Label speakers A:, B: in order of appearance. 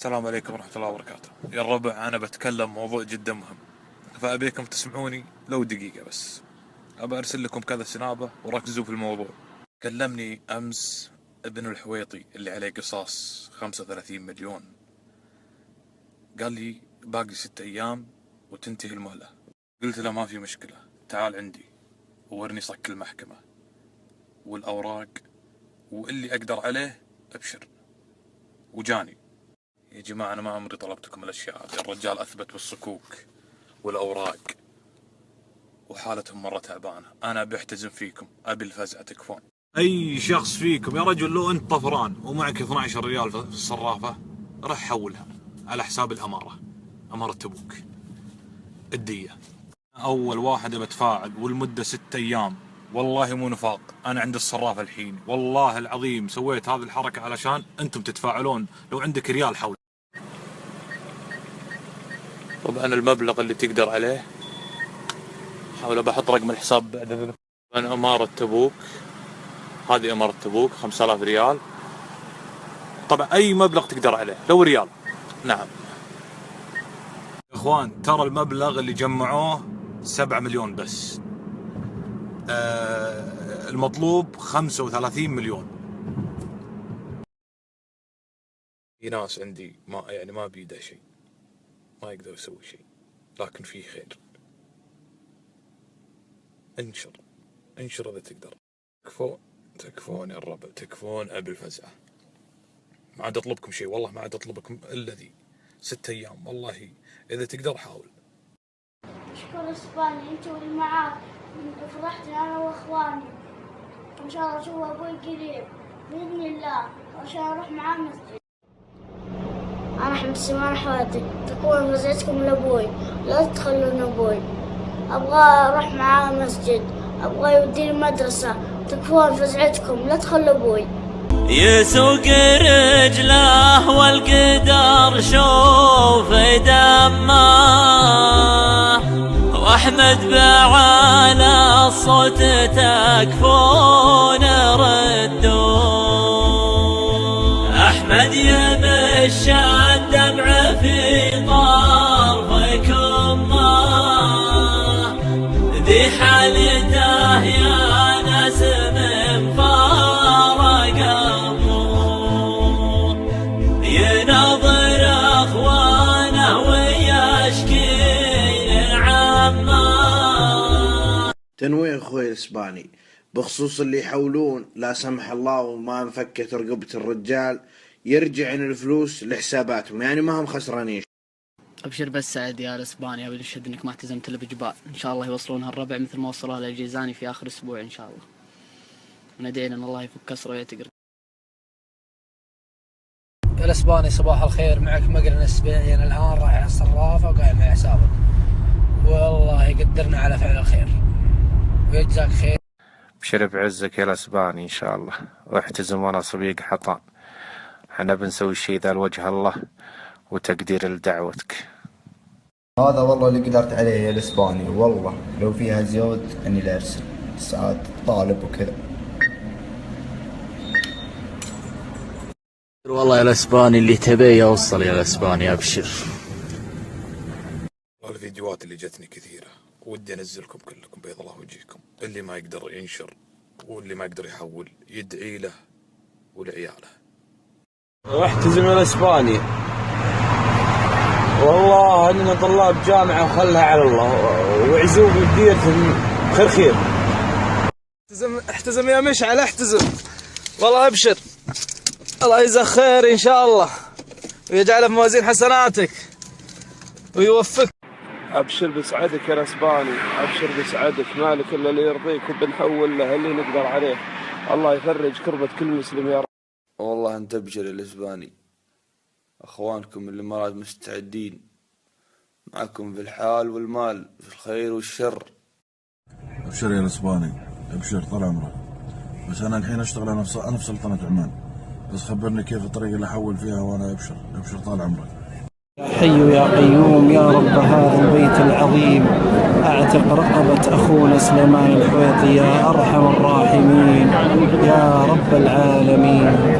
A: السلام عليكم ورحمة الله وبركاته. يا الربع، أنا بتكلم موضوع جدا مهم، فأبيكم تسمعوني لو دقيقة بس. أبى أرسل لكم كذا سنابة وركزوا في الموضوع. كلمني أمس ابن الحويطي اللي عليه قصاص 35 مليون، قال لي باقي 6 أيام وتنتهي المهلة. قلت له ما في مشكلة، تعال عندي وورني صك المحكمة والأوراق واللي أقدر عليه أبشر. وجاني. يا جماعة، أنا ما عمري طلبتكم الأشياء هذه. الرجال أثبت بالصكوك والأوراق وحالتهم مرة تعبانة. أنا أبي أحتزم فيكم، أبي الفزعة تكفون. أي شخص فيكم يا رجل لو أنت طفران ومعك 12 ريال في الصرافة، رح حولها على حساب الأمارة، أمارة تبوك الدية. أول واحد بتفاعل والمدة 6 أيام. والله مو نفاق، أنا عند الصرافة الحين، والله العظيم سويت هذه الحركة علشان أنتم تتفاعلون. لو عندك ريال حول. طبعا المبلغ اللي تقدر عليه حاول بحط رقم الحساب بعد ذلك. أنا أمارة تبوك، هذه أمارة تبوك 5000 ريال. طبعا أي مبلغ تقدر عليه لو ريال. نعم يا إخوان، ترى المبلغ اللي جمعوه 7 مليون بس. المطلوب 35 مليون. في ناس عندي ما بيده شيء، ما يقدر يسوي شيء، لكن فيه خير. انشر إذا تقدر. تكفون يا الربع، تكفون أبي الفزعة. ما عاد أطلبكم شيء، والله ما عاد أطلبكم إلا ذي 6 أيام. والله إذا تقدر حاول.
B: أشكر إسباني، أنت واللي معاك فرحت أنا وإخواني، وإن شاء الله أشوف أبوي قريب بإذن الله عشان أروح معاه مسجد. أنا أحمد سمان حواتي، تكون فزعتكم لأبوي، لا تخلون أبوي. أبغى أروح معاه مسجد، أبغى يوديني مدرسة، تكفون فزعتكم لا تخلوا أبوي.
C: يسوق رجله والقدر شوف دمه، واحمد بعلى الصوت تكفون ردوا. احمد يمشي الدمع في طرفكم، ذي حالته يا ناس من فارق أبوه، يناظر أخوانه ويشكي لعمه.
D: تنويه أخوي الإسباني بخصوص اللي يحولون لا سمح الله وما انفكت رقبة الرجال، يرجع الفلوس لحساباتهم، يعني ما هم خسرانين.
E: ابشر بس سعد يا الاسباني، ابي اشهد انك ما التزمت الا بجبال. ان شاء الله يوصلونها الربع مثل ما وصلوها للجيزاني في اخر اسبوع ان شاء الله. وندعينا ان الله يفك كسره ويتقر.
F: يا الاسباني صباح الخير، معك مقرن السبيعي. انا الان رايح على الصرافه وقاعد مع حسابك، والله يقدرنا على فعل الخير ويجزاك خير.
G: ابشر بعزك يا الاسباني ان شاء الله، واحتزم وانا صبيق حطان. احنا بنسوي الشيء ذا لوجه الله وتقدير لدعوتك.
H: هذا والله اللي قدرت عليه يا الاسباني، والله لو فيها زيود اني لا ارسل ساعات طالب وكذا.
C: والله يا الاسباني اللي تبيه يوصل يا الاسباني، ابشر.
A: الفيديوهات اللي جتني كثيرة، ودي انزلكم كلكم بيض الله وجهكم. اللي ما يقدر ينشر واللي ما يقدر يحول يدعي له ولعياله.
I: احتزم يا الاسباني، والله اننا طلاب جامعه وخلها على الله، وعزوب الدير خير. احتزم يا مشعل، احتزم والله. ابشر، الله يجزاك خير ان شاء الله ويجعله في موازين حسناتك ويوفقك. ابشر بسعدك يا الاسباني، ابشر بسعدك، مالك الا اللي يرضيك، وبنحول له اللي نقدر عليه. الله يفرج كربة كل مسلم يا رب.
J: والله انت ابشر يا الاسباني، اخوانكم الامارات مستعدين معكم في الحال والمال، في الخير والشر.
K: ابشر يا الاسباني، ابشر طال عمرك. بس انا الحين اشتغل انا في سلطنة عمان، بس خبرني كيف الطريقة اللي احول فيها وانا ابشر طال عمرك.
L: يا حي يا قيوم يا رب هذا البيت العظيم، اعتق رقبة اخونا سليمان الحويطي يا ارحم الراحمين يا رب العالمين.